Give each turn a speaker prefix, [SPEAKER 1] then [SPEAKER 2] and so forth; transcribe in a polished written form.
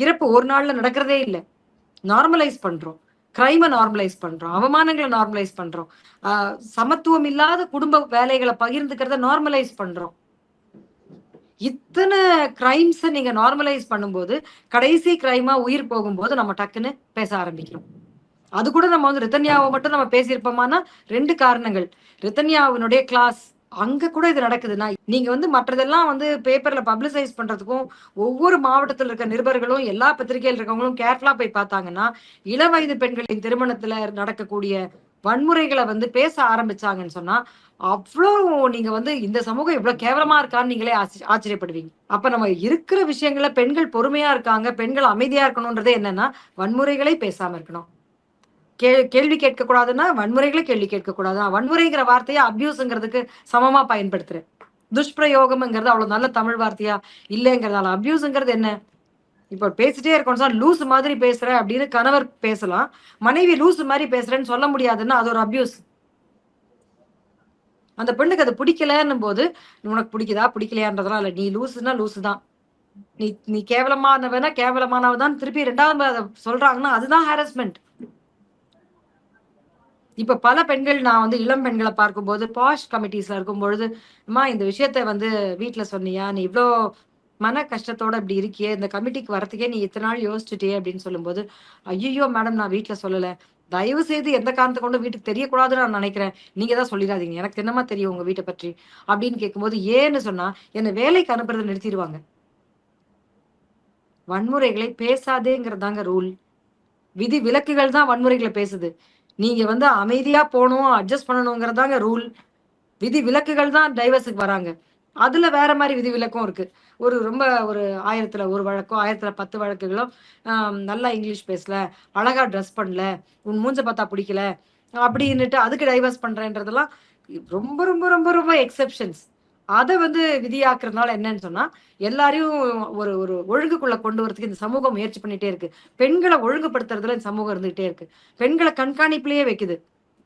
[SPEAKER 1] இறப்பு ஒரு நாள்ல நடக்கிறதே இல்ல. நார்மலைஸ் பண்றோம். கிரைம நார்மலைஸ் பண்றோம். அவமானங்கள நார்மலைஸ் பண்றோம். சமத்துவம் இல்லாத குடும்ப வேலைகள பகிர்ந்துக்கிறத நார்மலைஸ் பண்றோம். இத்தன கிரைம்ஸ நீங்க நார்மலைஸ் பண்ணும்போது, கடைசி கிரைமா உயிர் போகும்போது நம்ம டக்குன்னு பேச ஆரம்பிக்கிறோம். அது கூட நம்ம வந்து ரிதன்யாவ மட்டும் நம்ம பேசியிருப்போமான்னா, 2 காரணங்கள். ரிதன்யாவினுடைய கிளாஸ். அங்க கூட இது நடக்குதுன்னா, நீங்க வந்து மற்றதெல்லாம் வந்து பேப்பர்ல பப்ளிசைஸ் பண்றதுக்கும், ஒவ்வொரு மாவட்டத்துல இருக்க நிருபர்களும், எல்லா பத்திரிகையில இருக்கவங்களும் கேர்ஃபுல்லா போய் பார்த்தாங்கன்னா, இளவயது பெண்களின் திருமணத்துல நடக்கக்கூடிய வன்முறைகள வந்து பேச ஆரம்பிச்சாங்கன்னு சொன்னா, அவ்ளோ நீங்க வந்து இந்த சமூகம் இவ்ளோ கேவலமா இருக்கான்னு நீங்களே ஆச்சரியப்படுவீங்க. அப்ப நம்ம இருக்கிற விஷயங்கள்ல பெண்கள் பொறுமையா இருக்காங்க, பெண்கள் அமைதியா இருக்கணும்ன்றது என்னன்னா, வன்முறைகளை பேசாம இருக்கணும். கேள்வி கேட்கக்கூடாதுன்னா, வன்முறைகள கேள்வி கேட்கக்கூடாது. வன்முறைங்கிற வார்த்தைய அப்யூஸ்ங்கிறதுக்கு சமமா பயன்படுத்துறேன். துஷ்பிரயோகம்ங்கிறது அவ்வளவு நல்ல தமிழ் வார்த்தையா இல்லங்கிறதால. அப்யூஸ்ங்கிறது என்ன? இப்ப பேசிட்டே இருக்கோம்னு சொன்னா, லூசு மாதிரி பேசுற அப்படின்னு கணவர் பேசலாம். மனைவி லூசு மாரி பேசுறேன்னு சொல்ல முடியாதுன்னா, அது ஒரு அப்யூஸ். அந்த பெண்ணுக்கு அது பிடிக்கலன்னும் போது, உனக்கு பிடிக்குதா? பிடிக்கலையான்றதெல்லாம் இல்ல. நீ லூசுன்னா லூசு தான். நீ நீ கேவலமானவனா கேவலமானவ தான் திருப்பி 2வது அத சொல்றாங்கன்னா, அதுதான் ஹாரஸ்மென்ட். இப்ப பல பெண்கள் நான் வந்து இளம் பெண்கள பார்க்கும்போது, பாஷ் கமிட்டீஸ்ல இருக்கும்பொழுது, "அம்மா இந்த விஷயத்த வந்து வீட்ல சொன்னியா? நீ இவ்ளோ மன கஷ்டத்தோட இப்படி இருக்கியே! இந்த கமிட்டிக்கு வரதுக்கே நீ இத்தன நாள் யோசிச்சுட்டியே!" அப்படின்னு சொல்லும்போது, "ஐய்யய்யோ! மேடம் நான் வீட்ல சொல்லல. தயவு செய்து எந்த காரணத்த கொண்டும் வீட்டுக்கு தெரியக்கூடாதுன்னு நான் நெனைக்கிறேன். நீங்க தான் சொல்லிறாதீங்க. எனக்கு என்னம்மா தெரியும் உங்க வீட்ட பற்றி?" அப்படின்னு கேட்கும்போது, ஏன்னு சொன்னா, என்ன வேலைக்கு அனுப்புறத நிறுத்திருவாங்க. வன்முறைகளை பேசாதேங்கிறது தாங்க ரூல். விதி விலக்குகள் தான் வன்முறைகள பேசுது. நீங்க வந்து அமைதியா போணும், அட்ஜஸ்ட் பண்ணணுங்கிறது தாங்க ரூல். விதி விலக்குகள் தான் டைவர்ஸ்க்கு வராங்க. அதுல வேற மாரி விதிவிலக்கும் இருக்கு. ரொம்ப ஒரு 1000த்துல 1 வழக்கோ, 1000த்துல 10 வழக்குகளோ, நல்லா இங்கிலீஷ் பேசல, அழகா ட்ரெஸ் பண்ணல, உன் மூஞ்ச பார்த்தா புடிக்கல, அப்படின்னுட்டு அதுக்கு டைவர்ஸ் பண்றேன்றதெல்லாம் ரொம்ப, ரொம்ப, ரொம்ப, ரொம்ப எக்செப்ஷன்ஸ். அத வந்து விதியாக்குறதுனால என்னன்னு சொன்னா, எல்லாரையும் ஒரு ஒரு ஒழுங்குக்குள்ள கொண்டு வரதுக்கு இந்த சமூகம் முயற்சி பண்ணிட்டே இருக்கு. பெண்கள ஒழுங்குபடுத்துறதுல இந்த சமூகம் இருந்துகிட்டே இருக்கு. பெண்கள கண்காணிப்பிலேயே வைக்குது.